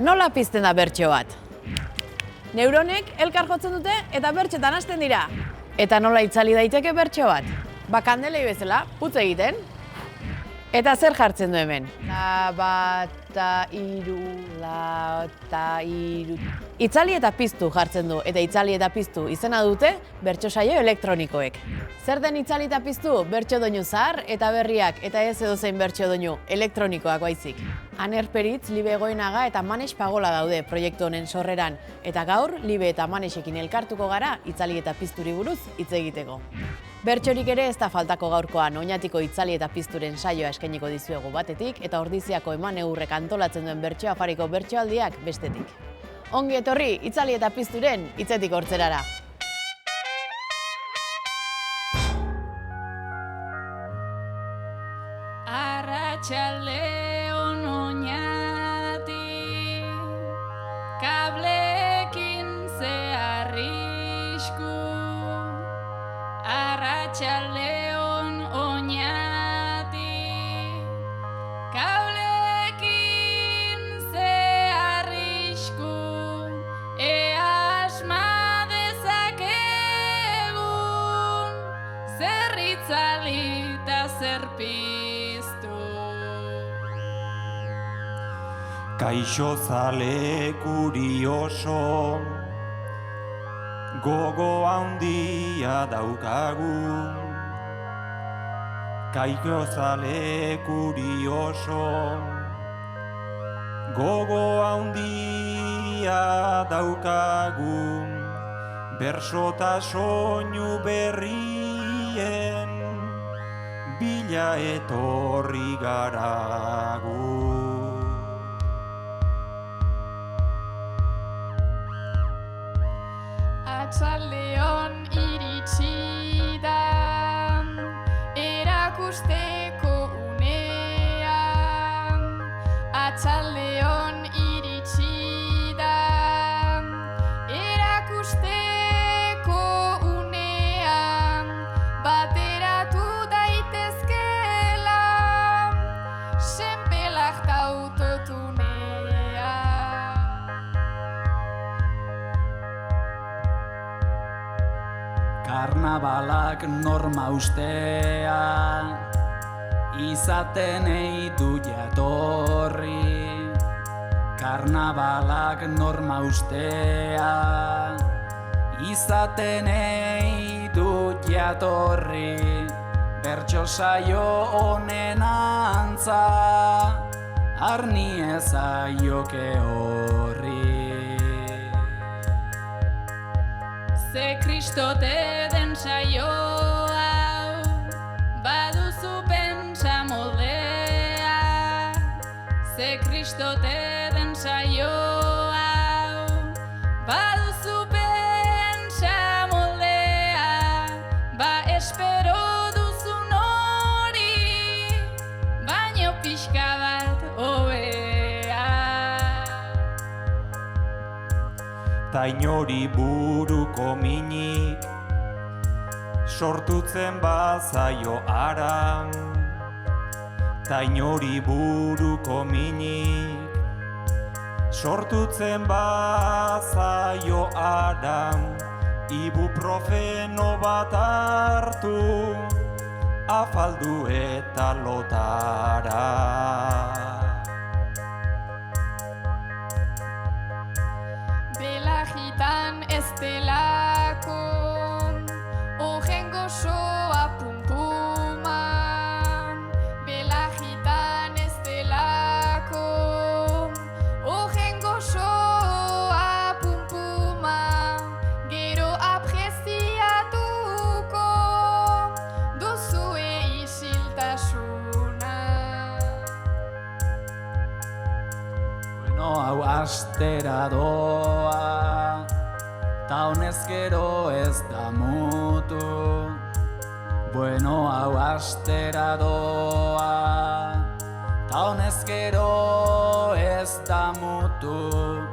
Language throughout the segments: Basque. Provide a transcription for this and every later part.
Nola pizten da bertso bat? Neuronek elkar jotzen dute eta bertxetan hasten dira. Eta nola itzali daiteke bertso bat? Kandelei bezala, putz egiten. Eta zer jartzen du hemen? La, bat, ta, iru, la, ta, iru. Itzali eta piztu jartzen du, eta itzali eta piztu izena dute bertso saio elektronikoek. Zer den itzali eta piztu? Bertso doinu zahar eta berriak, eta ez edozein bertso doinu elektronikoak baizik. Aner Peritz, Libe Goenaga eta Manes Pagola daude proiektu honen sorreran, eta gaur Libe eta Manesekin elkartuko gara itzali eta pizturi buruz hitz egiteko. Bertsorik ere ez da faltako gaurkoan, oinatiko itzali eta pizturen saioa eskainiko dizuegu batetik, eta Ordiziako Emaneurrek antolatzen duen bertso afariko bertsoaldiak bestetik. Ongi etorri, itzali eta pizturen hitzetik hortzerara. Arratsaldeon oñati, kablekin ze arrisku. Arratsaldeon oñati, kablekin ze arrisku. Asma dezakegun, zer itzali ta zer piztu. Kaixo zale kurioso, gogo handia daukagu. Kaixo zale kurioso, gogo handia daukagu. Berso ta soinu berrien bila etorri garagu. Arratsaldeon iritsi da, erakusteko unea. Arratsaldeon iritsi da, erakusteko unea. Bateratu daitezkela, senpelak ta autotunea. Karnabalak norma ustea, izaten eitu jatorri. Karnabalak norma ustea, izaten eitu jatorri. Bertso saio honen antza, arni ezaioke horri. Ze kristote den saio hau, baduzu pentsa moldea. Ze kristote den saio hau, baduzu pentsa moldea. Ba espero duzun hori, baino pixka bat hobea. Ta inori buruko minik, sortutzen bazaio aran. Ta inori buruko minik, sortutzen bazaio aran. Ibuprofeno bat hartu, afaldu eta lotara. Belagitan ez delako, ogen gozoa pumpuman. Belagitan ez delako, ogen gozoa pumpuman. Gero apreziatuko duzue isiltasuna. Bueno, hau astera doa, ta honez gero ez da mutu. Bueno, hau astera doa, ta honez gero ez da mutu.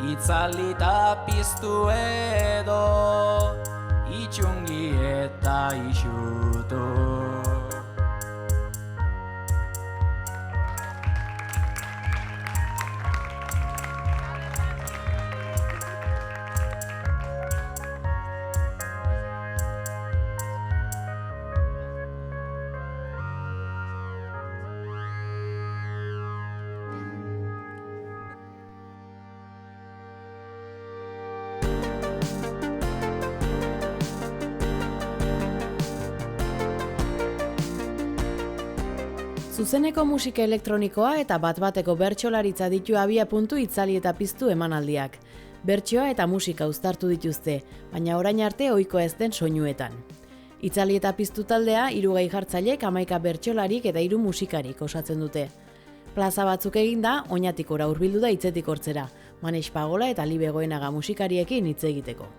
Itzali ta piztu edo, itxungi eta ixutu. Zuzeneko musika elektronikoa eta bat-bateko bertsolaritza ditu abiapuntu itzali eta piztu emanaldiak. Bertsioa eta musika uztartu dituzte, baina orain arte ohiko ez den soinuetan. Itzali eta piztu taldea 3 gai jartzailek 11 bertsolarik eta 3 musikarik osatzen dute. Plaza batzuk eginda, Oñatikora hurbildu da hitzetik hortzera, Maneix Pagola eta Libe Goenaga musikariekin hitz egiteko.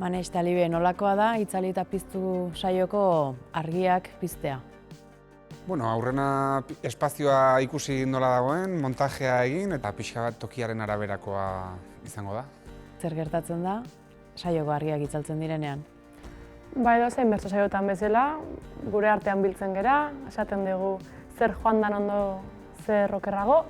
Maneix eta Libe, nolakoa da itzali eta piztu saioko argiak piztea? Bueno, aurrena espazioa ikusi nola dagoen, montajea egin eta pixka bat tokiaren araberakoa izango da. Zer gertatzen da saioko argiak itzaltzen direnean? Ba edozein bertso saiotan bezala, gure artean biltzen gera, esaten dugu zer joan dan ondo, zer okerrago,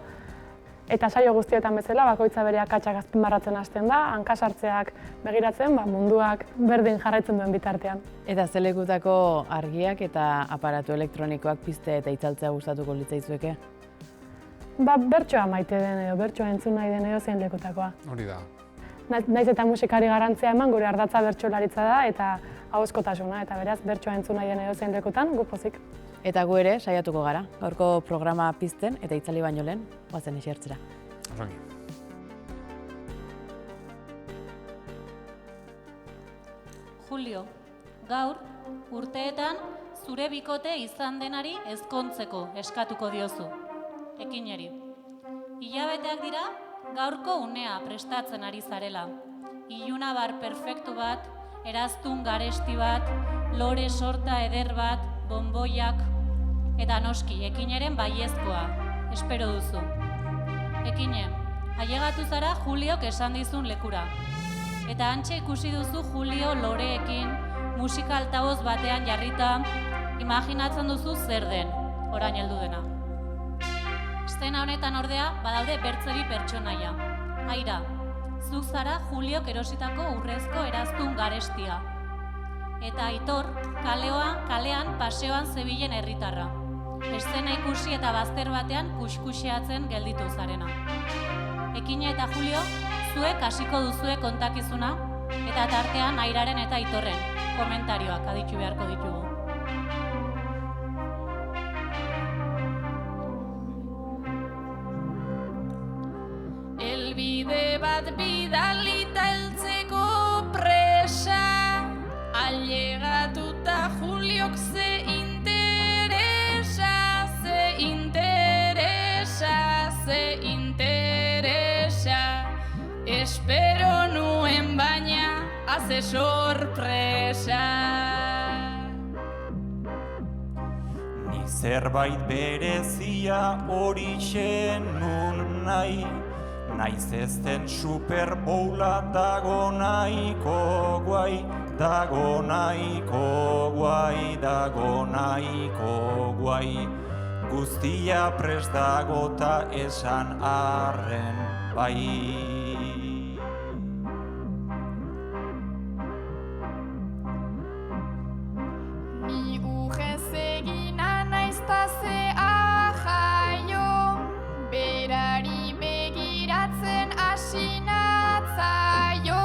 eta saio guztietan bezala bakoitza bere akatsak azpimarratzen hasten da, hankasartzeak begiratzen, munduak berdin jarraitzen duen bitartean. Eta zelekutako argiak eta aparatu elektronikoak piztea eta itzaltzea gustatuko litzaizueke? Bertsoa maite den edo, bertsoa entzun nahi den edo zein lekutakoa. Hori da. Naiz eta musikari garrantzia eman, gure ardatza bertsolaritza da eta ahozkotasuna, eta beraz bertsoa entzun nahi den edo zein lekutan, gu pozik. Eta gu ere saiatuko gara, gaurko programa pizten eta itzali baino lehen, goazen esertzera. Osongi. Julio, gaur urteetan zure bikote izan denari ezkontzeko eskatuko diozu. Ekineri. Hilabeteak dira gaurko unea prestatzen ari zarela. Ilunabar perfektu bat, eraztun garesti bat, lore sorta eder bat, bonboiak, eta noski, Ekineren baiezkoa, espero duzu. Ekine, ailegatu zara Juliok esan dizun lekura. Eta hantxe ikusi duzu Julio loreekin, musika altaboz batean jarrita, imaginatzen duzu zer den, orain heldu dena. Estena honetan ordea, badaude bertzeri pertsonaia. Aira, zuk zara Juliok erositako urrezko eraztun garestia. Eta Aitor, kalean paseoan zebilen herritarra. Eszena ikusi eta bazter batean kuskuxeatzen gelditu zarena. Ekine eta Julio, zuek hasiko duzue kontakizuna, eta tartean Airaren eta Aitorren komentarioak aditu beharko ditugu. Elbide bat bidalita heltzeko presa, ailegatuta Juliok ze interesa, espero nuen baina haze sorpresa. Ni zerbait berezia horixe nun nahi, naiz ezten Super Bowla dago nahiko guai, dago nahiko guai, dago nahiko guai. Guztia prest dago ta esan arren bai. Ni urrez egina naiz ta zea jaio, berari begiratzen asinatzaio,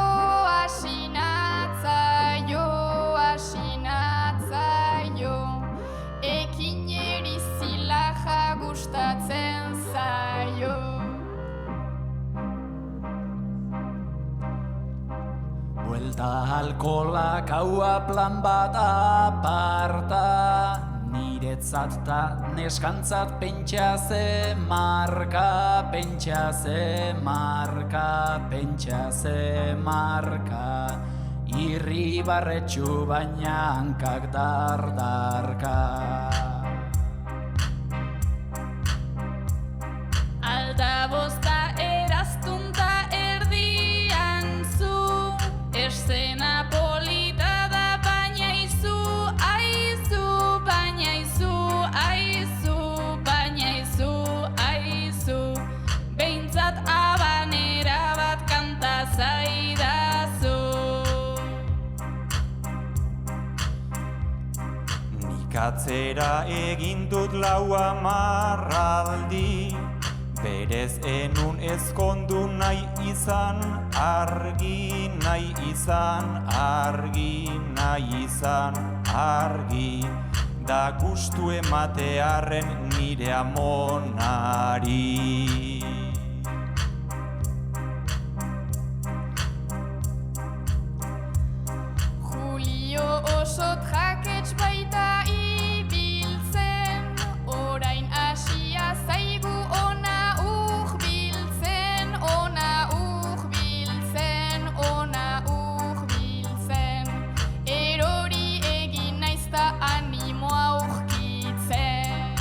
Ekineri zilaja gustatzen zaio. Buelta alkolak haua plan bat aparta, niretzat ta neskantzat pentsa ze marka, pentsa ze marka, pentsa ze marka. Irribarretxu baina hankak dardarka. Altabozta eraztunta erdian zu, eszena polita da baina izu, aizu, baina izu, aizu, baina izu, aizu. Behintzat abanera bat kanta zaidazu. Atzera egin dut 4 marraldi, berez enun ezkondu nahi izan, argi nahi izan, argi nahi izan, argi. da gustu ematearren nire amonari. Julio oso trakets baita ibiltzen, orain hasia zaigu ona urbiltzen, ona urbiltzen, ona urbiltzen. Erori egin naizta animoa aurkitzen.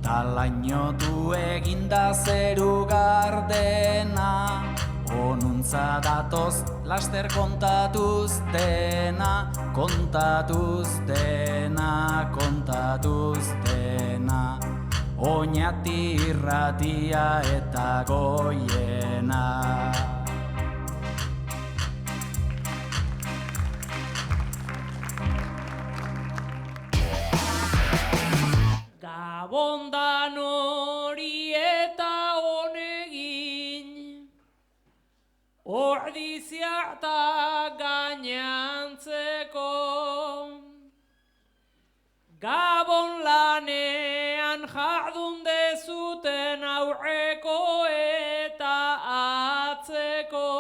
Talainotu eginda zeru gardena, onuntza datoz laster kontatuz dena, kontatuz dena, kontatuz dena. Oñati irratia eta goiena. Gabondan hori eta honegin, ordizia eta gainantzeko. Gabon lanean jardun dezuten aurreko eta atzeko.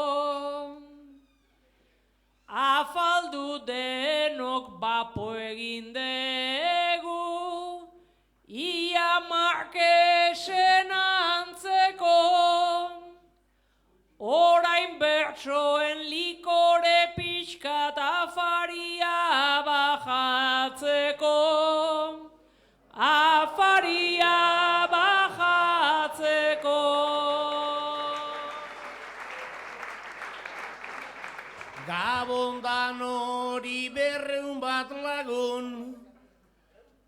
Afaldu denok bapo egin dugu, ia markesen antzeko. Orain bertsoen likore pixka eta afaria bajatzeko. Afaria bajatzeko. Gabondan hori 200 bat lagun,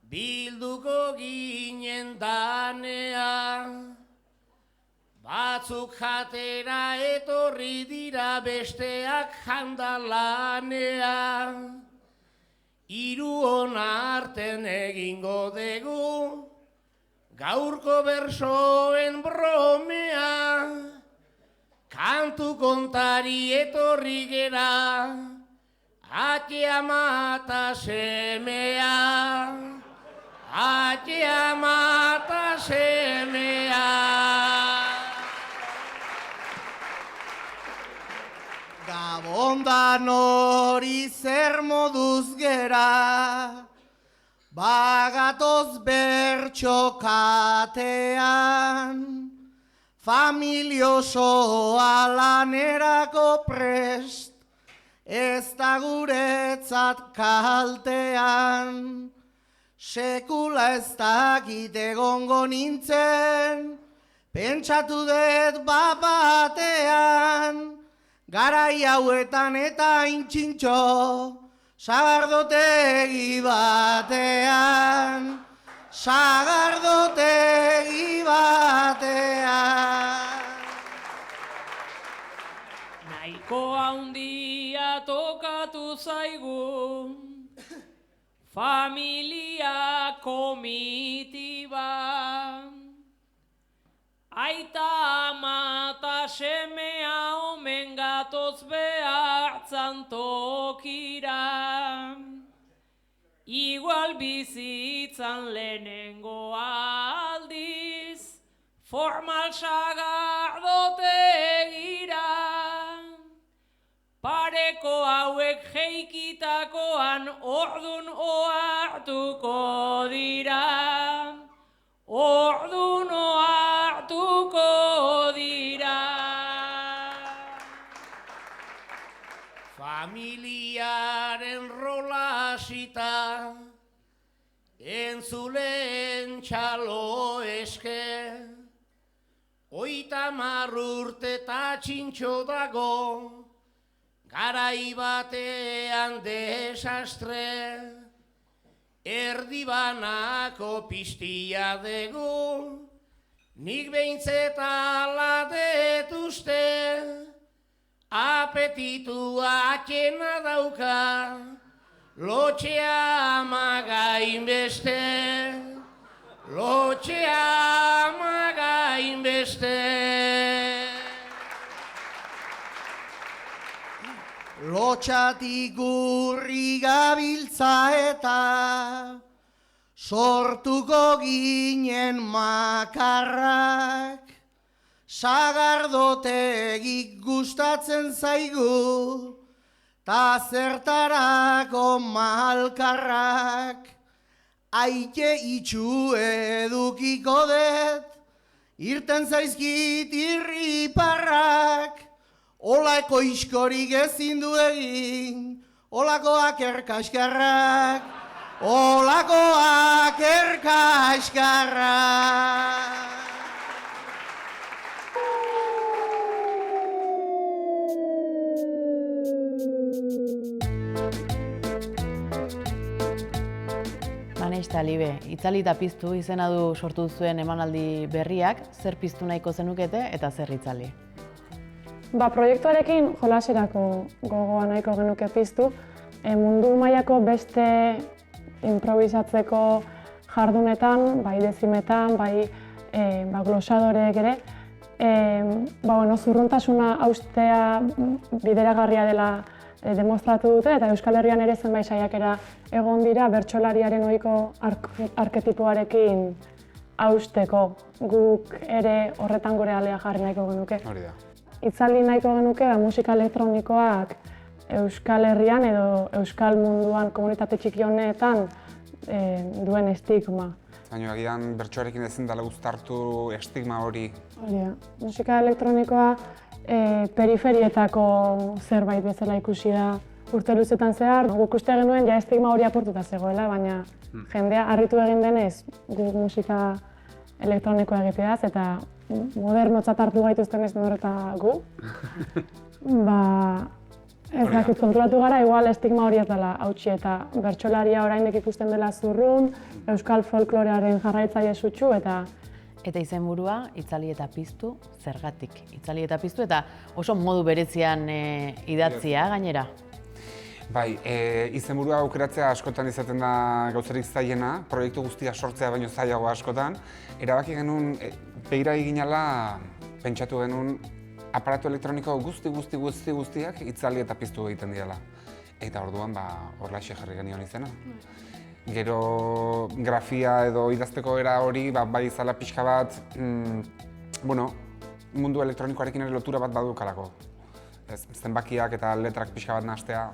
bilduko ginen danea. Batzuk jatera etorri dira, besteak jandalanea. Hiru hona arten egingo dugu, gaurko bersoen bromea. Kantu kontari etorri gera, ate ama eta semea. Ate ama eta semea. Gabondan hori zer moduz gera, bagatoz bertso katean. Familiosoa lanerako prest, ez da guretzat kaltean. Sekula ez dakit egongo nintzen, pentsatu dut bapatean. Garai hauetan eta intxintxo, sagardotegi batean. Sagardotegi batean. Nahiko handia tokatu zaigu, familia komitiba. Aita ama eta semea omen gatoz behartzan tokira. Igual bizitzan lehenengo aldiz, formal sagardotegira. Pareko hauek jeikitakoan ordun ohartuko dira. Ordun ohartuko dira. Familiaren rola hasita, entzulen txalo eske. 30 urte eta txintxo dago, garai batean desastre. Erdibanako piztia dugu, nik behintzet ala detuzte. Apetitua atxena dauka, lotxea amagain beste. Lotxea amagain beste. lotxatik urri gabiltza eta sortuko ginen makarrak, sagardotegik gustatzen zaigu, ta zertarako malkarrak, aite itxu edukiko dut, irten zaizkit irriparrak, olako iskorik ezin du egin, olakoak erkaskarrak, olakoak erkaskarrak. Maneista Libe, itzali eta piztu izena du sortu zuen emanaldi berriak, zer piztu nahiko zenukete eta zer itzali? Proiektuarekin jolaserako gogoa nahiko genuke piztu, mundu mailako beste improvisatzeko jardunetan, bai dezimetan, bai glosadoreek ere, zurruntasuna haustea bideragarria dela demostratu dute, eta Euskal Herrian ere zenbait saiakera egon dira bertsolariaren ohiko arketipoarekin hausteko. Guk ere horretan gure alea jarri nahiko genuke. Hori da. Itzali nahiko genuke musika elektronikoak Euskal Herrian edo Euskal munduan komunitate txiki honetan duen estigma. Baina agian bertsoarekin ezin dela uztartu estigma hori. Hori da. Musika elektronikoa periferietako zerbait bezala ikusi da urte luzetan zehar. Guk uste genuen ja estigma hori apurtuta zegoela, baina jendea harritu egin denez guk musika elektronikoa egiteaz eta modernotzat hartu gaituzten ez nor eta gu. Ez dakit konturatu gara, igual estigma hori ez dela hautsi eta bertsolaria oraindik ikusten dela zurrun, euskal folklorearen jarraitzaile sutsu eta izenburua, itzali eta piztu, zergatik. Itzali eta piztu eta oso modu berezian idatzia gainera. Bai, izenburua aukeratzea askotan izaten da gauzarik zailena, proiektu guztia sortzea baino zailago askotan. Erabaki genuen, begira eginala, pentsatu genuen, aparatu elektroniko guztiak itzali eta piztu egiten direla. Eta orduan, horlaxe jarri genion izena. Gero grafia edo idazteko era hori, bai izala pixka bat, mundu elektronikoarekin ere lotura bat badukalako. Zenbakiak eta letrak pixka bat nahastea,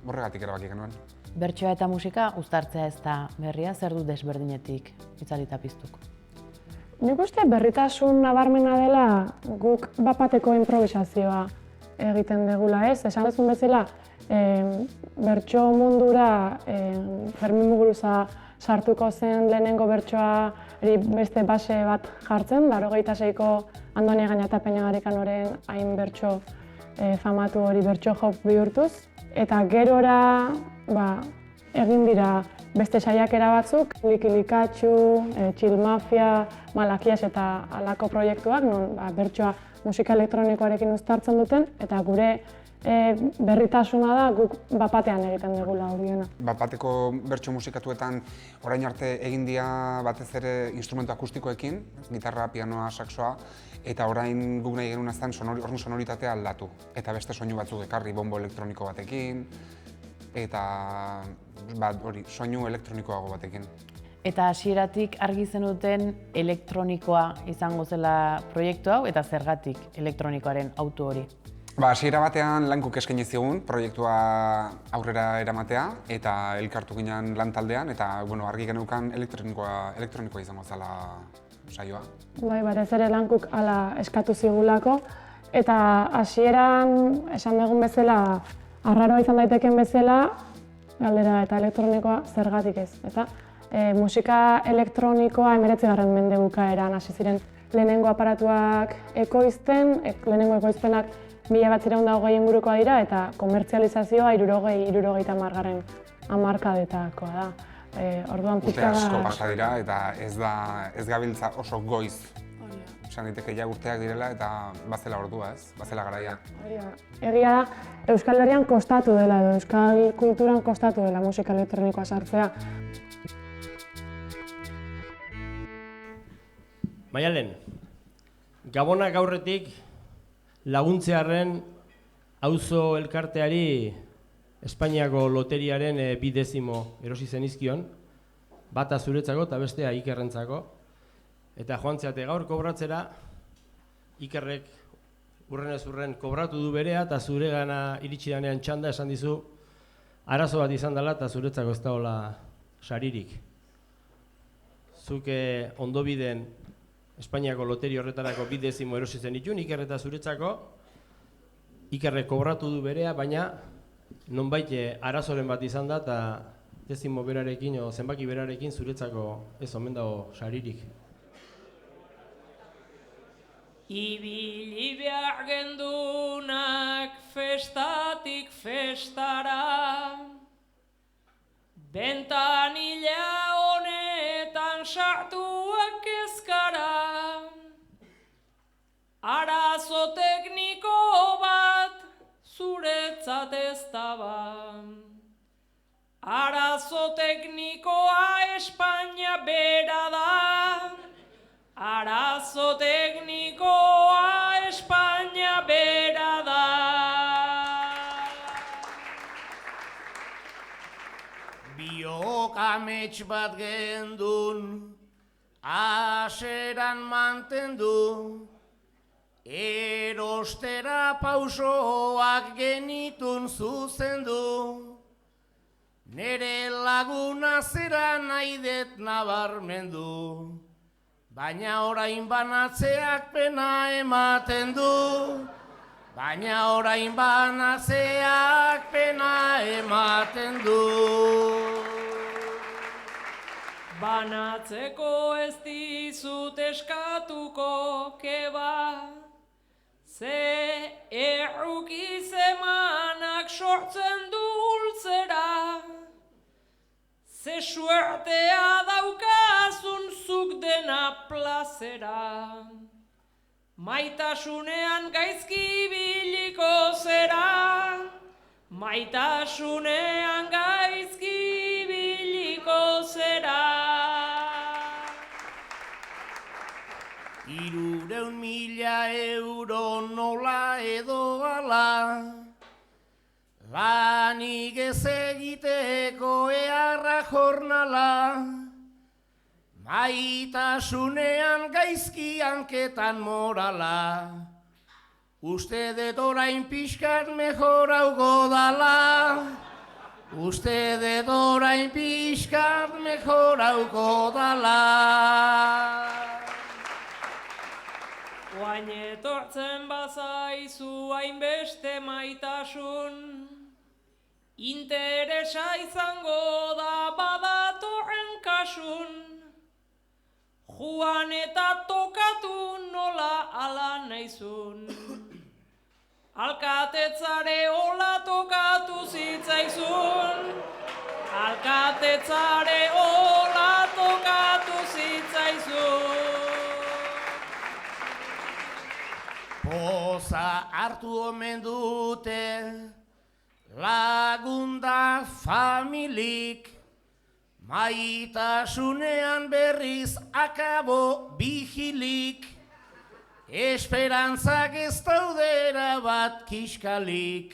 horregatik erabaki genuen. Bertsoa eta musika uztartzea ez da berria, zer du desberdinetik itzali eta piztuk? Nik uste berritasun nabarmena dela guk bat-bateko improvisazioa egiten degula ez. Esan duzun bezala, bertso mundura Fermin Muguruza sartuko zen lehenengo bertsoari beste base bat jartzen, 86ko Andoni Egaña eta Peñagarikanoren hain bertso famatu hori bertso jok bihurtuz. Eta gerora egin dira beste saiakera batzuk, Likilikatxu, Chill Mafia, Malakias eta halako proiektuak, non bertsoa musika elektronikoarekin uztartzen duten, eta gure berritasuna da guk bat-batean egiten dugula horiena. Bat-bateko bertso musikatuetan orain arte egin dira batez ere instrumentu akustikoekin, gitarra, pianoa, saxoa, eta orain guk nahi genuen azten ordu sonoritatea aldatu. Eta beste soinu batzuk ekarri bonbo elektroniko batekin, eta soinu elektronikoago batekin. Eta hasieratik argi zenuten elektronikoa izango zela proiektu hau, eta zergatik elektronikoaren autu hori? Hasiera batean lankuk eskaini zigun proiektua aurrera eramatea eta elkartu ginen lan taldean eta argi geneukan elektronikoa izango zela saioa. Batez ere lankuk hala eskatu zigulako eta hasieran esan dugun bezala arraroa izan daiteken bezala galdera eta elektronikoa zergatik ez. Eta musika elektronikoa 19. mende bukaeran hasi ziren lehenengo aparatuak ekoizten, lehenengo ekoizpenak 1920 ingurukoa dira eta komertzializazioa 60-70 hamarkadetakoa da. Orduan pizka da... Urte asko pasa dira eta ez gabiltza oso goiz. Esan daiteke ja urteak direla eta bazela ordua ez, bazela garaia. Egia da, Euskal Herrian kostatu dela edo Euskal kulturan kostatu dela musika elektronikoa sartzea. Maialen, Gabonak aurretik laguntzearren auzo elkarteari Espainiako loteriaren 20 erosi zenizkion, bata zuretzako eta bestea Ikerrentzako. Eta joan zeate gaur kobratzera, Ikerrek urrenez urren kobratu du berea eta zure gana iritsi danean txanda esan dizu arazo bat izan dela eta zuretzako ez dagoela saririk. Zuke ondobiden Espainiako loteri horretarako 20 erosi zenitun, Iker eta zuretzako, Ikerrek kobratu du berea, baina nonbait arazoren bat izan da eta dezimo berarekin o zenbaki berarekin zuretzako ez omen dago saririk. Ibili behar gendunak festatik festara, bentanila honetan sartuak ezkara, arazo tekniko bat zuretzat ez daba. Arazo teknikoa Espainia bera da, arazo teknikoa Espainia bera da. Biok amets bat gendun, aseran mantendu, erostera pausoak genitun zuzendu, nere laguna zera nahi det nabarmendu, baina orain banatzeak pena ematen du, baina orain banatzeak pena ematen du. Banatzeko ez dizut eskatuko keba, ze erruki zemanak sortzen du ultzera, ze suertea daukazun zuk dena plazera, maitasunean gaizki biliko zera, maitasunean gaizki biliko zera. 300.000 euro nola edo ala, lanik ez egiteko eharra jornala, maitasunean gaizki hanketan morala, uste dut orain pixkat mejorauko dala, uste dut orain pixkat mejorauko dala. Oain etortzen bazaizu hainbeste maitasun, interesa izango da badatorren kasun, joan eta tokatu nola ala naizun. Alkatetzare hola tokatu zitzaizun, alkatetzare hola tokatu zitzaizun. Poza hartu omen dute lagunda familik, maitasunean berriz akabo bihilik, esperantzak ez daudera bat kiskalik,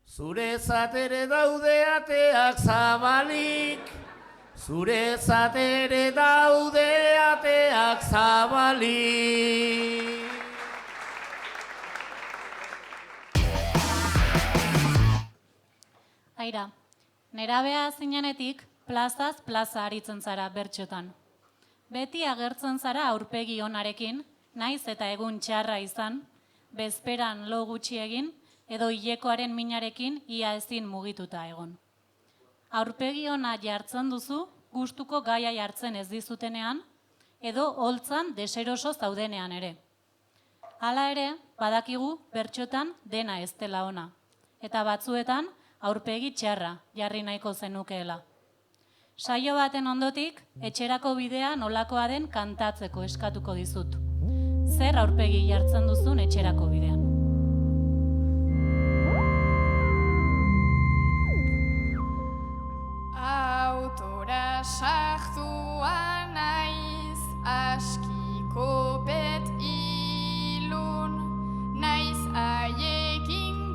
zurezat ere daude ateak zabalik, zurezat ere daude ateak zabalik. Aira, nerabea zinenetik plazaz plaza aritzen zara bertxotan. Beti agertzen zara aurpegi onarekin, naiz eta egun txarra izan, bezperan lo gutxi egin, edo hilekoaren minarekin ia ezin mugituta egon. Aurpegi ona jartzen duzu, gustuko gaia jartzen ez dizutenean, edo holtzan deseroso zaudenean ere. Hala ere, badakigu bertxotan dena ez dela ona, eta batzuetan aurpegi txarra jarri nahiko zenukeela. Saio baten ondotik, etxerako bidea nolakoa den kantatzeko eskatuko dizut. Zer aurpegi jartzen duzun etxerako bidean? Autora sartua naiz, askiko bet ilun, naiz aiekin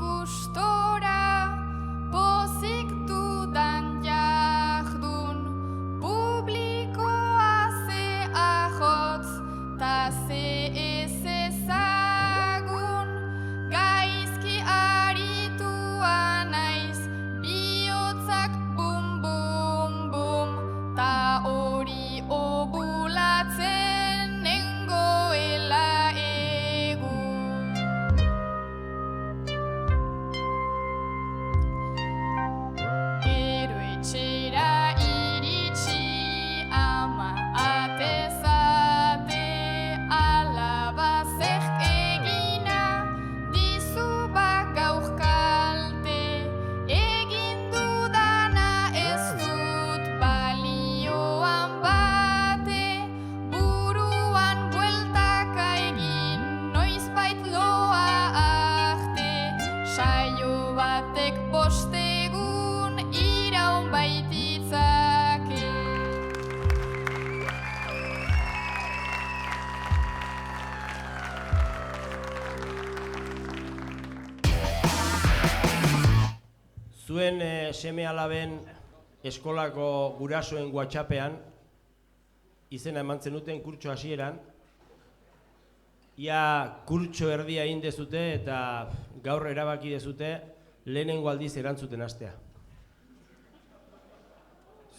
saio batek bostegun iraun baititzake. Zuen seme alaben eskolako gurasoen WhatsAppean izena eman zenuten kurtso hasieran. Ia kurtso erdia egin dezute eta gaur erabaki dezute lehenengo aldiz erantzuten hastea.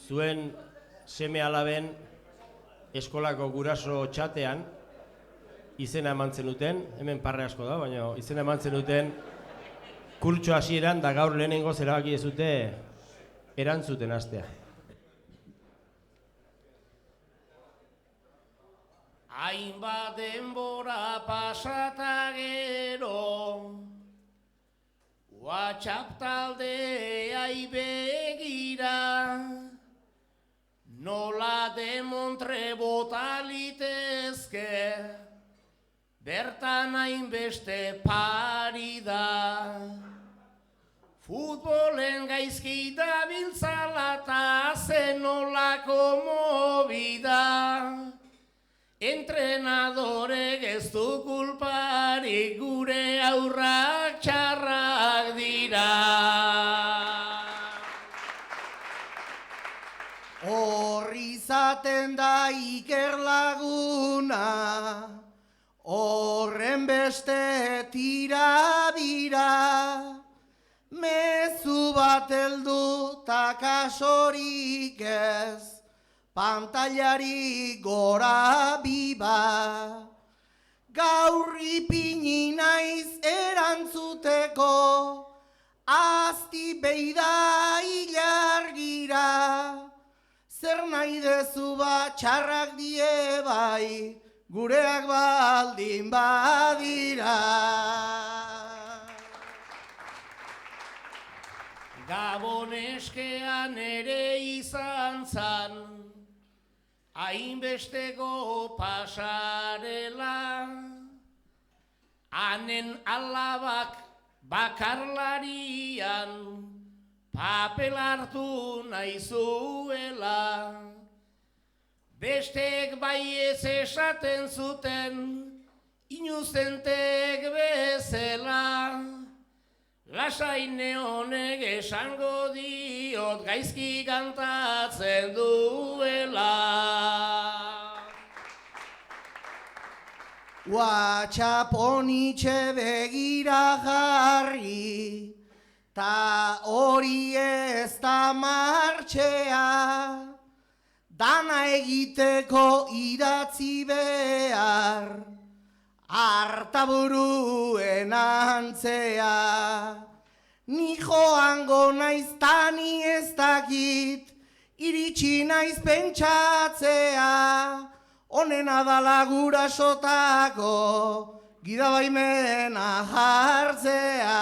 Zuen seme alaben eskolako guraso txatean izena eman zenuten, hemen parre asko da, baina izena eman zenuten kurtso hasieran da gaur lehenengoz erabaki dezute erantzuten hastea. Hainbat denbora pasata gero, WhatsApp taldeai begira, nola demontre bota litezke, bertan hainbeste pari da. Futbolen gaizki dabiltzala ta zenolako movida. Entrenadorek ez du kulparik, gure aurrak txarrak dira. Horri izaten da Iker laguna, horren beste tira bira. Mezu bat heldu ta kasorik ez, pantailari gora biba. Gaur ipini naiz erantzuteko, azti beida ilargira. Zer nahi dezu ba txarrak die bai, gureak baldin badira. Gaboneskean ere izan zan, hainbesteko pasarela, hanen alabak bakarlarian papel hartu nahi zuela. Bestek bai ez esaten zuten, inuzentek bezala. Lasaine honek esango diot gaizki kantatzen duela. WhatsApp honitxe begira jarri, ta hori ez da martxea. Dana egiteko idatzi behar, hartaburuen antzea. Ni joango naiz tani ez dakit, iritsi naiz pentsatzea. Honena dala gurasotako, gidabaimena hartzea.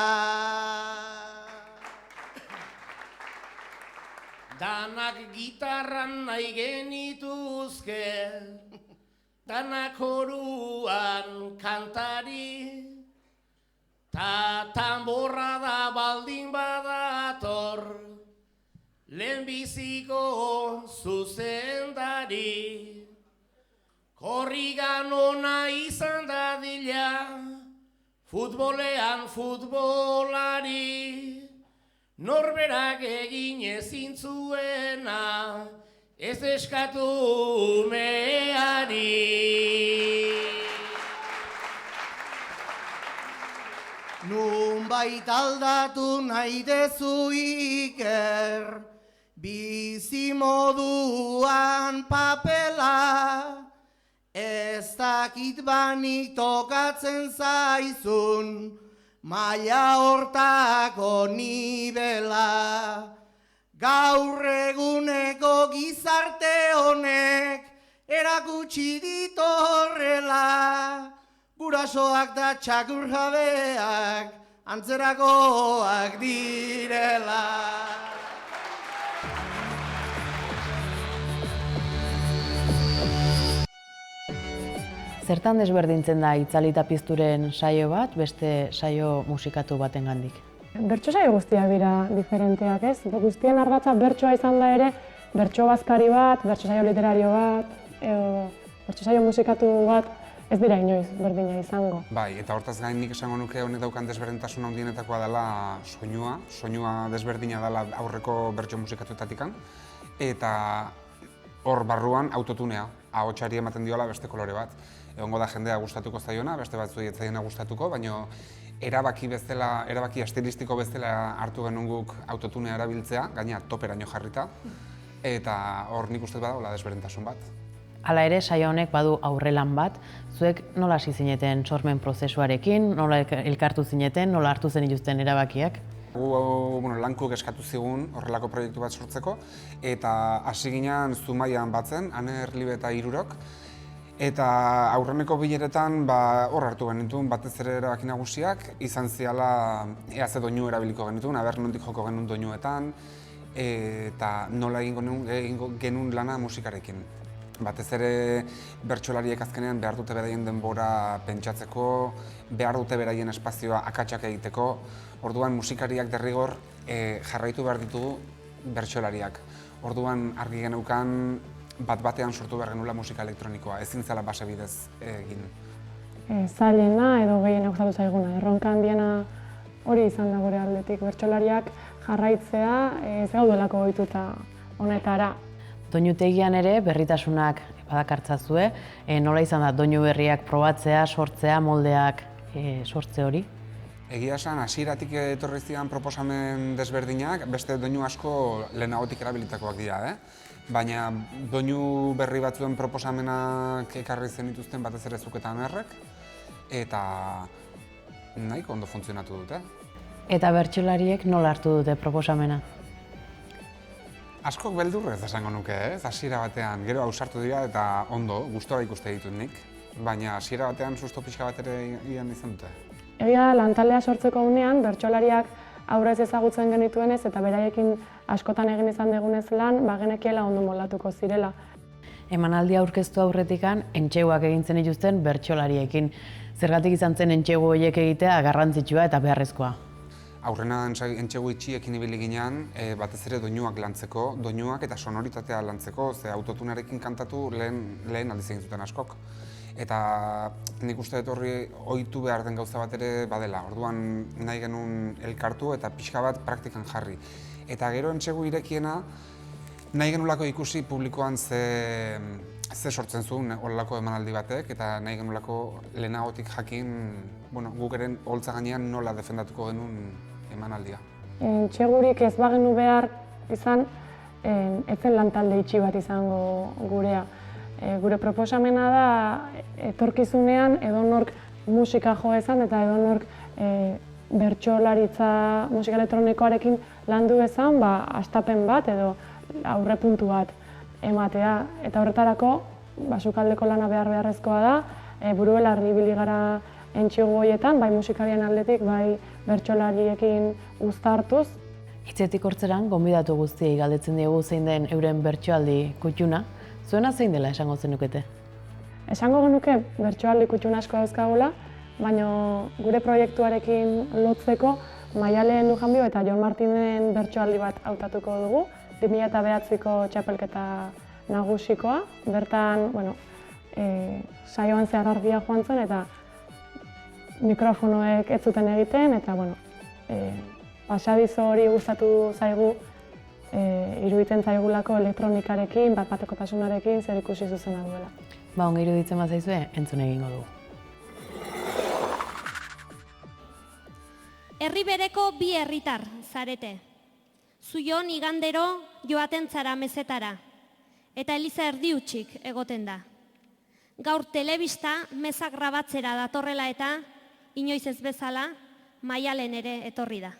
Danak gitarran nahi genituzke, danak horuan kantari, ta tamborra da baldin badator, lehenbiziko zuzendari. Korrigan ona izan dadila, futbolean futbolari, norberak egin ezin zuena, ez eskatu meari. Nunbait aldatu nahi dezu Iker, bizimoduan papela, ez dakit banik tokatzen zaizun, maila hortako nibela. Gaur eguneko gizarte honek erakutsi ditorrela, gurasoak da txakur jabeak antzerakoak direla. Zertan desberdintzen da itzalita pizturen saio bat, beste saio musikatu baten gandik? Bertso saio guztiak dira diferenteak, ez? Guztien ardatza bertsoa izan da ere, bertso bazkari bat, bertso saio literario bat, edo bertso saio musikatu bat, ez dira inoiz berdina izango. Bai, eta hortaz gain nik esango nuke honek daukan desberdintasun handienetakoa dela soinua desberdina dela aurreko bertso musikatuetatikan, eta hor barruan autotunea, ahotsari ematen diola beste kolore bat. Egongo da jendea gustatuko zaiona, beste batzuei ez zaiona gustatuko, baina erabaki estilistiko bezala hartu genuen guk autotunea erabiltzea, gaina toperaino jarrita, eta hor nik uste badagoela desberdintasun bat. Hala ere, saio honek badu aurrelan bat, zuek nola hasi zineten sormen prozesuarekin, nola elkartu zineten, nola hartu zen dituzten erabakiak? Lankuk eskatu zigun horrelako proiektu bat sortzeko, eta hasi ginen Zumaian batzen, Aner, Libe eta Hirurok, eta aurreneko bileretan hor hartu genituen batez ere erabaki nagusiak, izan ziala ea ze doinu erabiliko genituen, aber nondik joko genuen doinuetan, eta nola egingo genuen lana musikarekin. Batez ere bertsolariek azkenean behar dute beraien denbora pentsatzeko, behar dute beraien espazioa akatsak egiteko, orduan musikariak derrigor jarraitu behar ditugu bertsolariak. Orduan argi geneukan bat-batean sortu behar genuela musika elektronikoa, ezin zela base bidez egin. Zailena edo gehien gustatu zaiguna, erronka handiena hori izan da gure aldetik. Bertsolariak jarraitzea ez gaudelako ohituta honetara. Doinutegian ere berritasunak badakartzazue, nola izan da doinu berriak probatzea, sortzea, moldeak sortze hori? Egia esan, hasieratik etorri zidan proposamen desberdinak, beste doinu asko lehenagotik erabilitakoak dira, baina doinu berri batzuen proposamenak ekarri zenituzten batez ere zuk eta Anerrek, eta nahiko ondo funtzionatu dute. Eta bertsolariek nola hartu dute proposamena? Askok beldurrez esango nuke, hasiera batean, gero ausartu dira eta ondo, gustora ikuste ditut nik, baina hasiera batean susto pixka bat ere izan dute. Egia lantaldea sortzeko unean, bertsolariak aurrez ezagutzen genituenez eta beraiekin askotan egin izan dugunez lan, genekiela ondo moldatuko zirela. Emanaldia aurkeztu aurretikan, entseguak egintzen dituzten bertsolariekin. Zergatik izan zen entsegu horiek egitea garrantzitsua eta beharrezkoa? Aurrena entsegu itxiekin ibili ginean, batez ere doinuak lantzeko, doinuak eta sonoritatea lantzeko, ze autotunarekin kantatu lehen aldiz egin zuten askok. Eta nik uste dut horri ohitu behar den gauza bat ere badela, orduan nahi genuen elkartu eta pixka bat praktikan jarri. Eta gero entsegu irekiena, nahi genuelako ikusi publikoan ze sortzen zuen horrelako emanaldi batek, eta nahi genuelako lehenagotik jakin guk eren holtza gainean nola defendatuko genuen emanaldia. Entsegurik ez bagenu behar izan, etzen lantalde itxi bat izango gurea. Gure proposamena da etorkizunean edonork musika jo ezan eta edonork bertsolaritza musika elektronikoarekin landu ezan, hastapen bat edo aurrepuntu bat ematea. Eta horretarako, sukaldeko lana beharrezkoa da, burubelarri ibili gara entsegu horietan, bai musikarien aldetik, bai bertsolariekin uztartuz. Hitzetik hortzeran, gonbidatu guztiei galdetzen diegu zein den euren bertsoaldi kutxuna. Zuena zein dela esango zenukete? Esango genuke bertsoaldi kutxuna asko dauzkagula, baina gure proiektuarekin lotzeko Maialen Lujanbio eta Jon Martinen bertsoaldi bat hautatuko dugu, 2009ko txapelketa nagusikoa. Bertan, saioan zehar argia joan zen eta mikrofonoek ez zuten egiten, eta pasadizo hori gustatu zaigu, iruditzen zaigulako elektronikarekin, bat-batekotasunarekin zer ikusi zuzena duela. Ongi iruditzen bazaizue, entzun egingo dugu. Herri bereko bi herritar zarete. Zuion igandero joaten zara mezetara, eta eliza erdi hutsik egoten da. Gaur telebista mezak grabatzera datorrela eta, inoiz ez bezala, Maialen ere etorri da.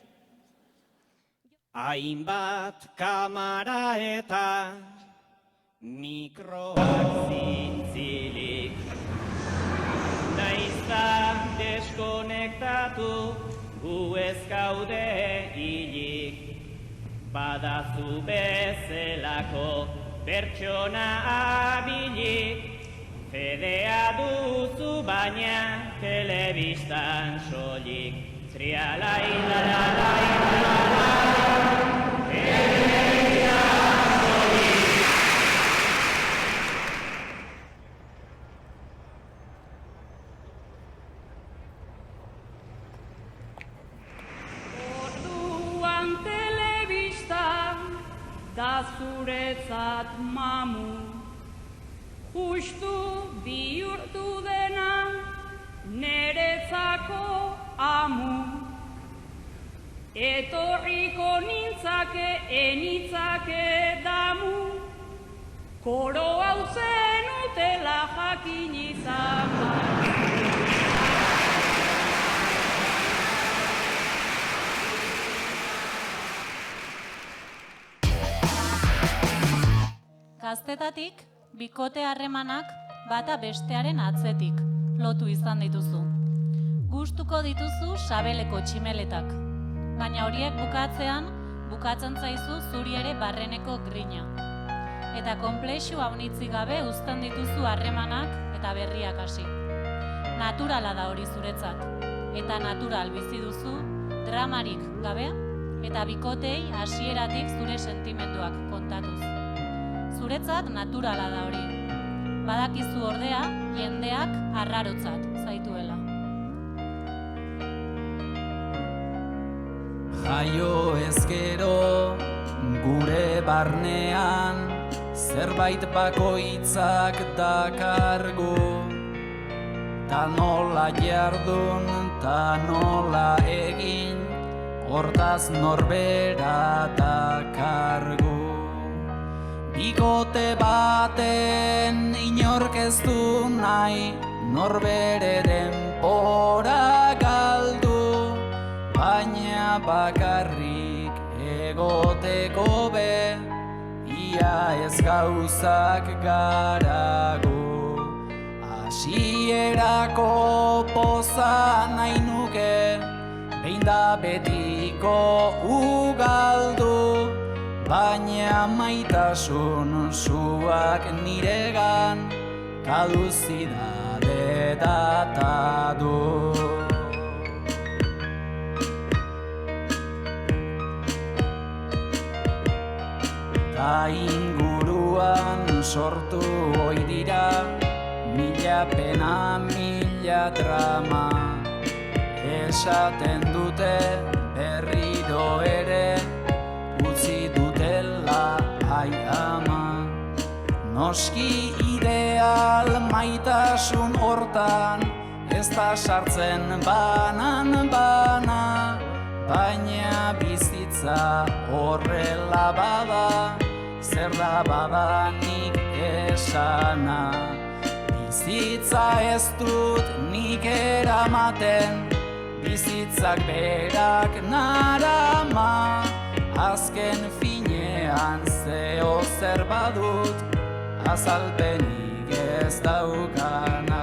Hainbat kamara eta mikroak zintzilik, naizta deskonektatu gu ez gaude hilik, badazu bezelako pertsona abilik, Fedea duzu baina telebistan soilik. Trialai, lalai, Orduan telebista da zuretzat mamu, justu bihurtu dena neretzako amu. Etorriko nintzake enitzake damu, koro hau zenutela jakin izan. Gaztetatik, bikote harremanak bata bestearen atzetik lotu izan dituzu. Gustuko dituzu sabeleko tximeletak, baina horiek bukatzean, bukatzen zaizu zuri ere barreneko grina. Eta konplexu haunitzik gabe uzten dituzu harremanak eta berriak hasi. Naturala da hori zuretzat, eta natural bizi duzu, dramarik gabe, eta bikotei hasieratik zure sentimenduak kontatuz. Zuretzat naturala da hori. Badakizu ordea, jendeak arrarotzat zaituela. Jaio ezkero gure barnean zerbait bakoitzak dakargu, ta nola jardun, ta nola egin, hortaz norbera dakargu. Bikote baten inork ez du nahi, norbere denbora galdu, baina bakarrik egoteko be, ia ez gauzak garagu. Hasierako poza nahi nuke, behin da betiko ugaldu, baina maitasun zuak niregan kaduzidade data du. Ta inguruan sortu ohi dira, mila pena, mila drama. Esaten dute berriro ere, utzi dutela ai ama. Noski ideal maitasun hortan, ez da sartzen banan-bana, baina bizitza horrela bada, zer da badanik esana. Bizitza ez dut nik eramaten, bizitzak berak narama. Azken finean zeo zer badut, azalpenik ez daukana.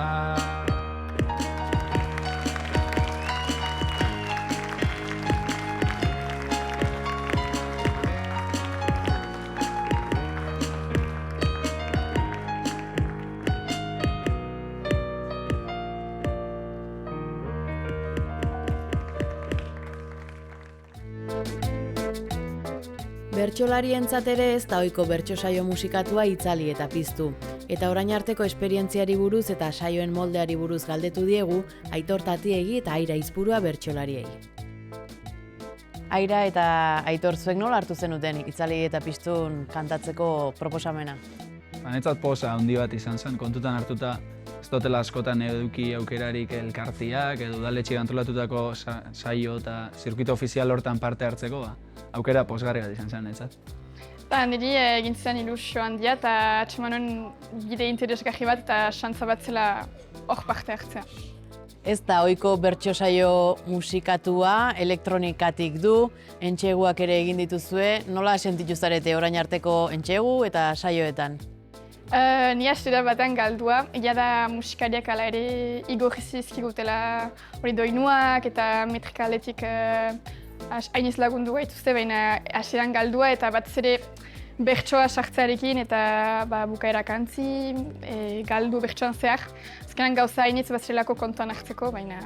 Bertsolarientzat ere ez da ohiko bertso saio musikatua itzali eta piztu. Eta orain arteko esperientziari buruz eta saioen moldeari buruz galdetu diegu Aitor Tatiegi eta Aira Izpurua bertsolariei. Aira eta Aitor, zuek nola hartu zenuten itzali eta piztun kantatzeko proposamena? Netzat poza handi bat izan zen, kontutan hartuta ez dutela askotan eduki aukerarik elkartiak edo udaletxeak antolatutako saio eta zirkuito ofizial hortan parte hartzeko, aukera pozgarri bat izan zen netzat. Niri egin zen ilusio handia eta atxemanon bide interesgarri bat eta xantza bat zela hor parte hartzea. Ez da ohiko bertso saio musikatua, elektronikatik du, entxeguak ere egin dituzue. Nola sentitu zarete orain arteko entxegu eta saioetan? Ni hastera batean galdua, egia da musikariak ala ere igorri zizkigutela hori doinuak eta metrikaletik hainiz lagundu gaituzte, baina hasteran galdua eta batez ere bertsoa sartzearekin eta bukaera kantzi, galdu bertsoan zehar. Azkenan gauza hainitz bazirelako kontuan hartzeko, baina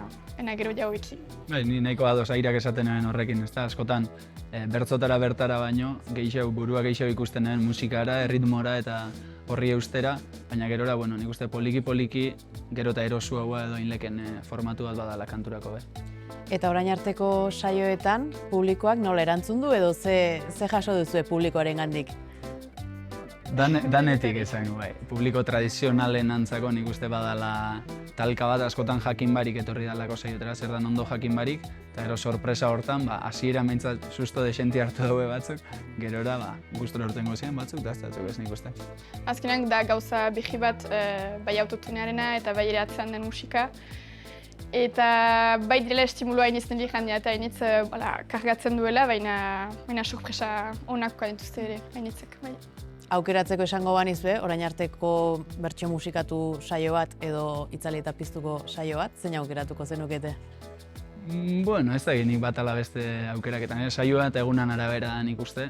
gero jau biki. Ni nahiko ados airak esaten nuen horrekin, ezta? Askotan bertzotara bertara baino, burua gehiago ikusten nuen musikara, erritmora eta horri eustera, baina gerora, nik uste poliki-poliki gero eta erosu haua edo inleken formatu bat badala kanturako, Eta orain arteko saioetan, publikoak nola erantzun du edo ze jaso duzue publikoaren gandik? Danetik esango, Publiko tradizionalen antzako nik uste badala talka bat askotan jakin barik etorri dalako saiotera, zer dan ondo jakin barik, eta gero sorpresa hortan, hasiera meintzat susto desenti hartu daue batzuk, gerora gustora urtengo ziren batzuk, da ez nik uste. Azkenan da gauza begi bat bai autotunearena eta bai ere atzean den musika. Eta bai direla estimulua hainizten jandia eta hainitz kargatzen duela, baina sorpresa onako dituzte ere hainitzek. Aukeratzeko esango banizue, orain arteko bertso musikatu saio bat edo itzali eta piztuko saio bat, zein aukeratuko zenukete? Ez da nik bat ala beste aukeraketan, saioa eta egunan arabera nik uste,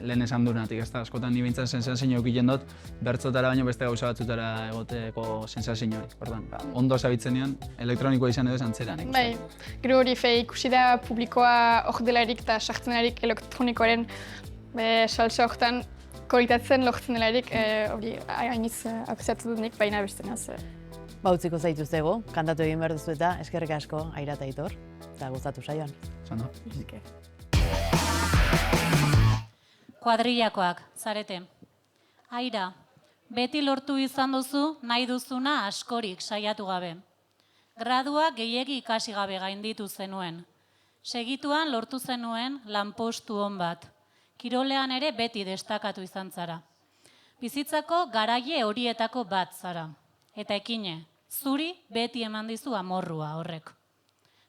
lehen esan duenatik, ez da, askotan ni bintzen sensazio eukiten dut, bertzotara baino beste gauza batzutara egoteko sensazio hori. Ordan, ondo zabitzenean, elektronikoa izan edo antzera nik uste. Gero hori ikusi da publikoa hor delarik eta sartzenarik elektronikoaren salsa horretan koritatzen lortzen delarik, hori hainiz apresiatu dut nik, baina beste naz. Utziko zaituztego, kantatu egin behar duzu eta eskerrik asko Aira eta Aitor, eta gustatu saioan. Zondo. Kuadrillakoak, zarete. Aira, beti lortu izan duzu nahi duzuna askorik saiatu gabe. Gradua gehiegi ikasi gabe gainditu zenuen. Segituan lortu zenuen lanpostu on bat. Kirolean ere beti destakatu izan zara. Bizitzako garaie horietako bat zara. Eta ekine, zuri beti eman dizu amorrua horrek.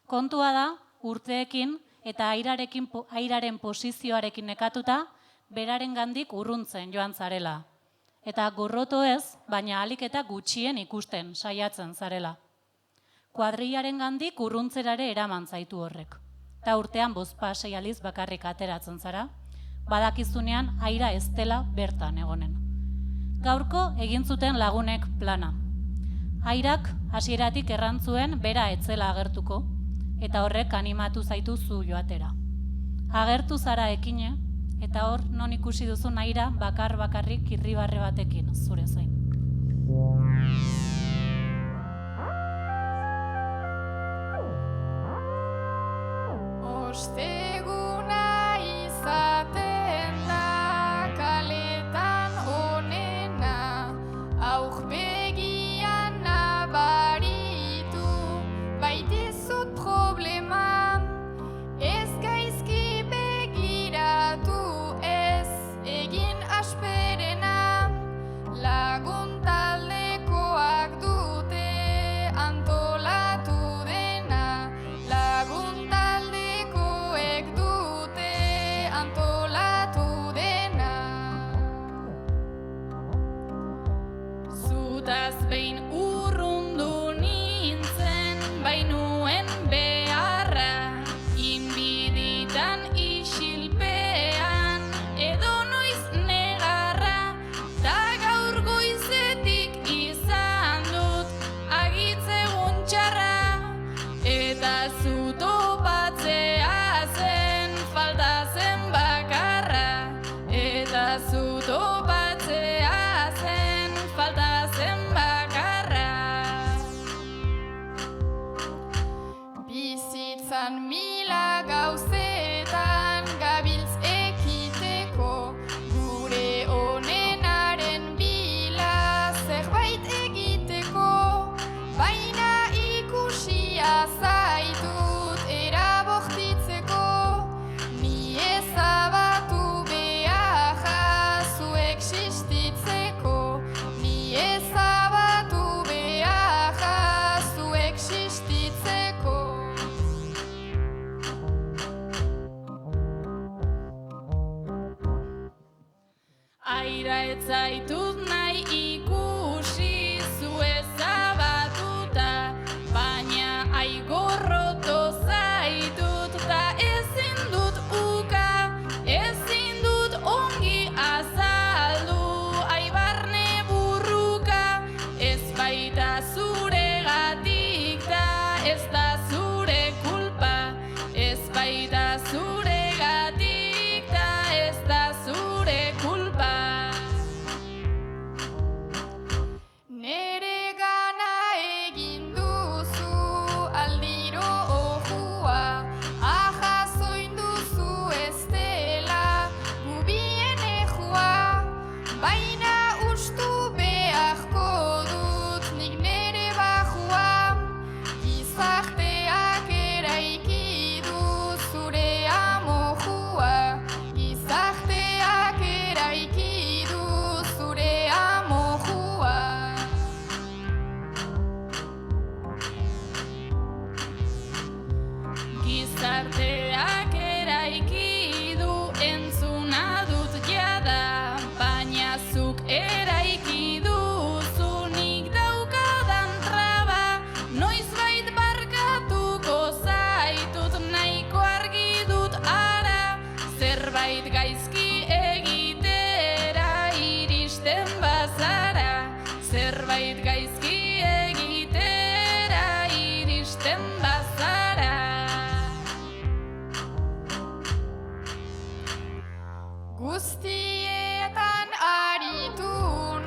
Kontua da, urteekin eta airaren posizioarekin nekatuta, beraren gandik urruntzen joan zarela. Eta gorroto ez, baina ahalik eta gutxien ikusten saiatzen zarela. Kuadrillaren gandik urruntzerare eraman zaitu horrek. Eta urtean bozpa 6 aldiz bakarrik ateratzen zara, badakizunean Aira ez dela bertan egonen. Gaurko egin zuten lagunek plana. Airak hasieratik errantzuen bera etzela agertuko, eta horrek animatu zaitu zu joatera. Agertu zara ekine, eta hor non ikusi duzun Aira bakarrik irribarre batekin zure zain. Osteguna izaten da kaletan onena, begian nabaritu, baitizut problema, ez gaizki begiratu, ez egin asperena, lagun taldekoak dute antolatu dena, lagun taldekoek dute antolatu dena. Zutaz behin urrundu nintzen, bainuen beharra, inbiditan isilpean, edo noiz negarra, ta gaur goizetik izan dut agitzegun txarra, eta zu topatzea zen falta zen bakarra, eta zu topatzea zen falta zen bakarra. Bizitzan mila gauzetan gabiltz ekiteko, gure onenaren bila zerbait egiteko, baina ikusia zaitut erabortitzeko, ni ezabatu beharra zuek existitzeko, ni ezabatu beharra zuek existitzeko. Aira ez zaitut nahi ikusi zu ezabatuta, baina aigorroto zaitut ta ezin dut uka, ezin dut ongi azaldu. zerbait gaizki egitera iristen bazara, zerbait gaizki egitera iristen bazara. Guztietan aritu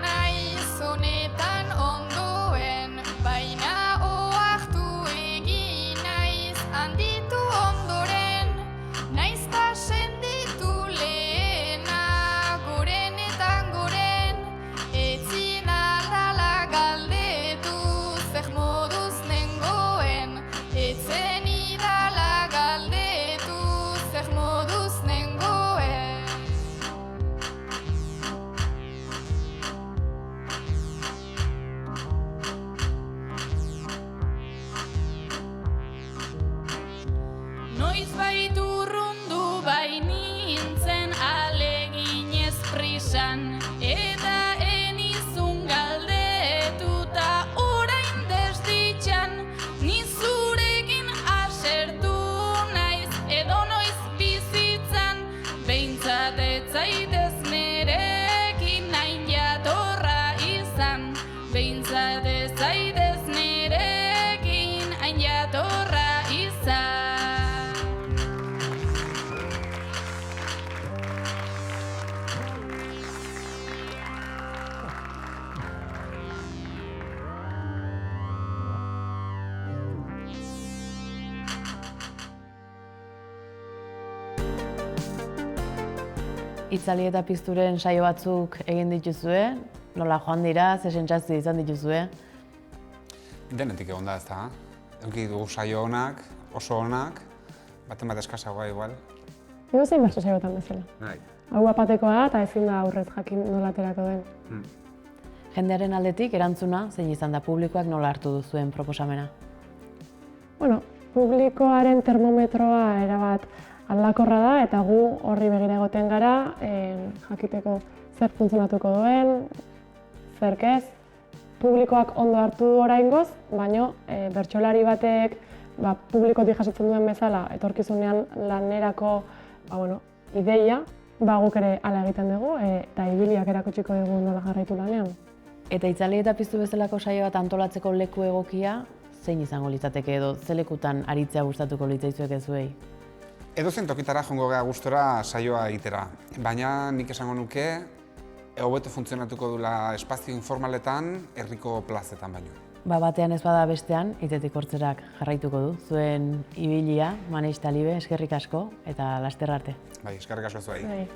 naiz honetan ondoen, baina ohartu egin naiz handitu ondoren, naizta senditu lehena goren eta goren, etzin aldala galdetu zer moduz nengoen, etzen idala galdetu zer moduz nengoen. Noiz baitu urrundu bainintzen aleginez prisan, eta enizun galdetuta orain desditxan, ni zurekin asertu naiz edo noiz bizitzan, behintzat ez zaitez nerekin hain jatorra izan, behintzat ez zaitez nerekin hain jatorra izan. Itzali eta pizturen saio batzuk egin dituzue, nola joan dira, ze sentsazio izan dituzue? Denetik egon da, ez da? Eduki dugu saio onak, oso onak, baten bat eskasagoa igual. Ego zein bertso saiotan bezala. Bai. Hau apatekoa da eta ezin da aurrez jakin nola aterako den. Jendearen aldetik erantzuna, zein izan da publikoak nola hartu duzuen proposamena? Bueno, publikoaren termometroa erabat aldakorra da eta gu horri begira egoten gara, jakiteko zer funtzionatuko duen, zerk ez. Publikoak ondo hartu du oraingoz, baina bertsolari batek publikotik jasotzen duen bezala etorkizunean lanerako ideia, guk ere hala egiten dugu eta ibiliak erakutsiko dugu nola jarraitu lanean. Eta itzali eta piztu bezalako saio bat antolatzeko leku egokia, zein izango litzateke edo ze lekutan aritzea gustatuko litzaizueke zuei? Edozein tokitara joango gara gustora saioa egitera, baina nik esango nuke hobeto funtzionatuko dula espazio informaletan, herriko plazetan baino. Batean ez bada bestean, Itetik Hortzerak jarraituko du. Zuen ibilia, Maneix eta Libe, eskerrik asko eta laster arte. Bai, eskerrik asko zuei.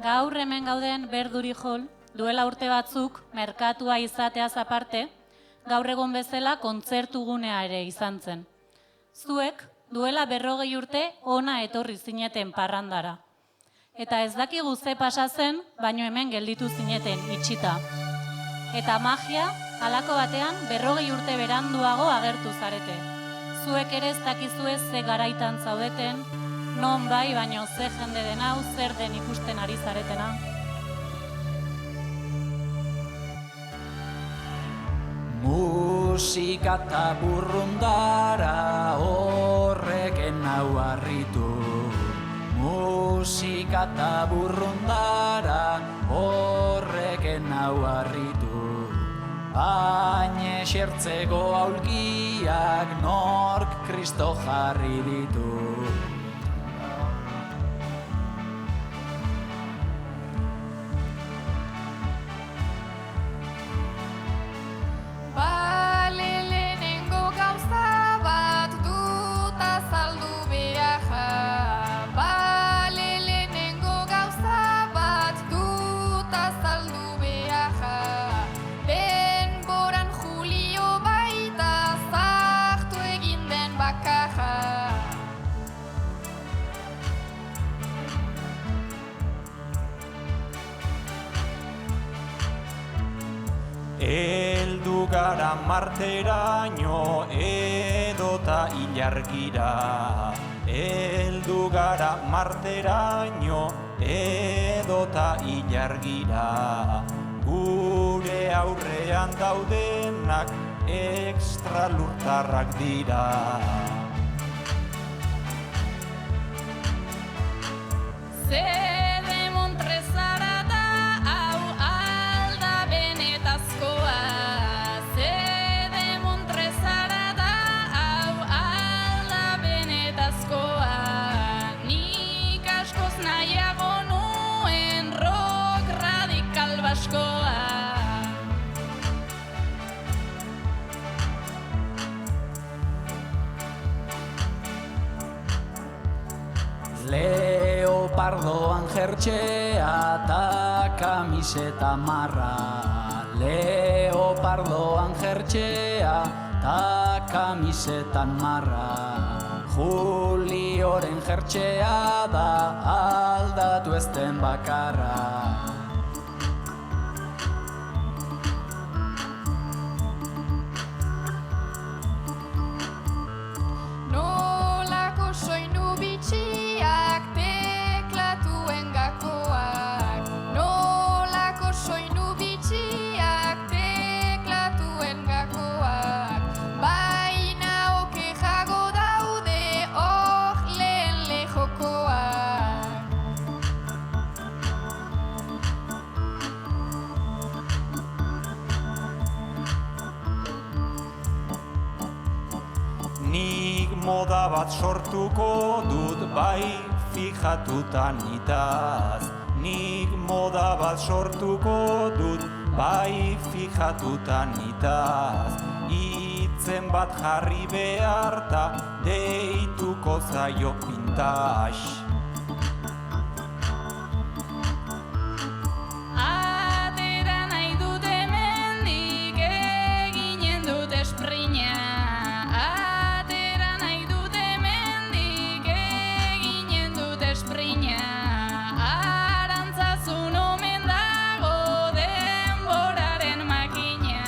Gaur hemen gauden Berduri Hall, duela urte batzuk, merkatua izateaz aparte, gaur egon bezala kontzertugunea ere izan zen. Zuek, duela 40 urte ona etorri zineten parrandara. Eta ez dakigu ze pasa zen, baino hemen gelditu zineten itxita. Eta magia, halako batean 40 urte beranduago agertu zarete. Zuek ere ez dakizue ze garaitan zaudeten, non bai baino ze jende den hau, zer den ikusten ari zaretena. Musika eta burrundara horreken hau harritu. Musika eta burrundara horreken hau harritu. Baina esertzeko aulgiak nork Kristo jarri ditu. Heldu gara marteraino edota ilargira. Heldu gara marteraino edota ilargira. Gure aurrean daudenak ekstra lurtarrak dira. Leopardoan jertxea ta kamiseta marra. Leopardoan jertxea ta kamisetan marra. Julioren jertxea da aldatu ezten bakarra. Nolako soinu bitxiak teklatuen gakoak. Nolako soinu bitxiak teklatuen gakoak. Baina oke jago daude hor lehen lehokoak. Nik moda bat sortuko dut bai fijatutan itaz. Nik moda bat sortuko dut bai fijatutan itaz. Itzen bat jarri behar ta deituko zaio pintax. Atera nahi dut hemendik eginen dut esprina. Atera nahi dut hemendik eginen dut esprina. Arantzazun omen dago denboraren makina.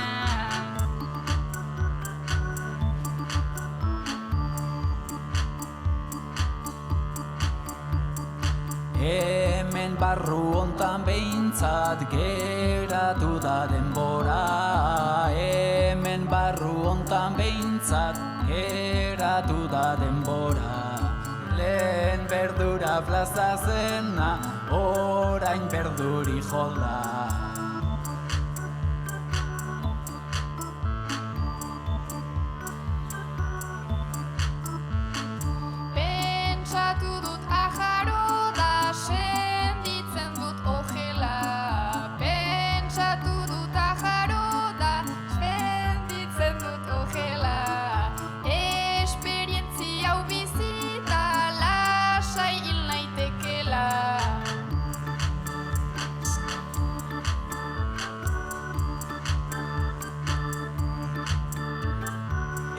Hemen barru hontan behintzat geratu da denbora. Hemen barru hontan behintzat geratu da denbora. Lehen berdura plaza zena, orain berduri jolda. Pentsatu dut ajaro da senditzen dut ojela. Pentsatu dut ajaro da senditzen dut ojela. Esperientzia hau bizita lasai hil naitekela.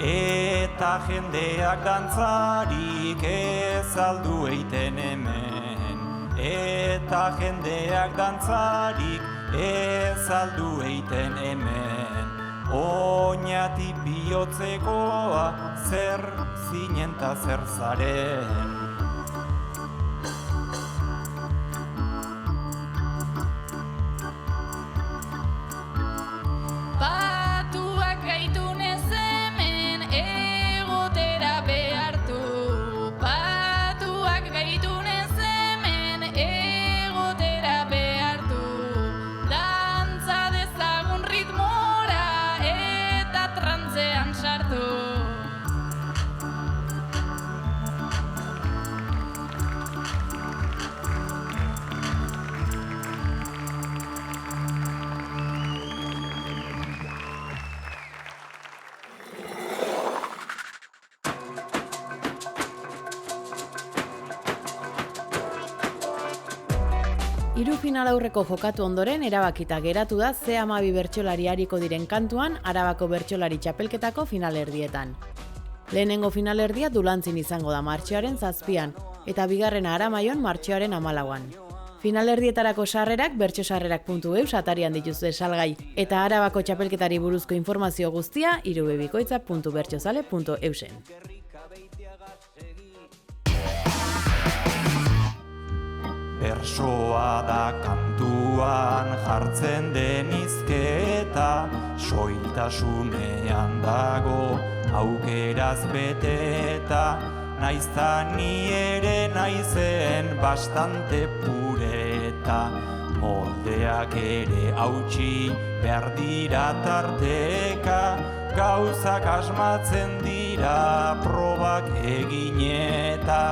Eta jendeak dantzarik ez aldu eiten hemen. Eta jendeak dantzarik ez aldu eiten hemen. Oñati bihotzekoa zer zinen ta zer zaren. Batuak gaitunez hemen egotera behartu. Batuak gaitunez hemen egotera behartu. Dantza dezagun ritmora eta trantzean sartu. Hiru final aurreko jokatu ondoren erabakita geratu da ze 12 bertsolari ariko diren kantuan Arabako bertsolari txapelketako finalerdietan. Lehenengo finalerdia Dulantzin izango da martxoaren 7an eta bigarrena Aramaion martxoaren 14an. Finalerdietarako sarrerak bertsosarrerak.eus atarian dituzue salgai eta Arabako txapelketari buruzko informazio guztia irubebikoitza.bertsozale.eusen. Bersoa da kantuan jartzen den hizketa, soiltasunean dago aukeraz beteta, naizta ni ere naizen bastante pureta, moldeak ere hautsi behar dira tarteka, gauzak asmatzen dira probak egineta.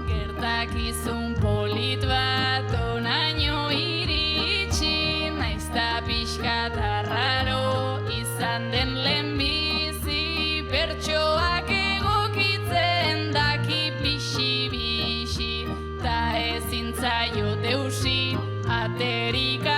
Gertakizun polit bat onaino iritsi, naizta izan den lehenbizi, bertsoak egokitzen daki bixi-bixi, ta ezin zaio deusi, aterika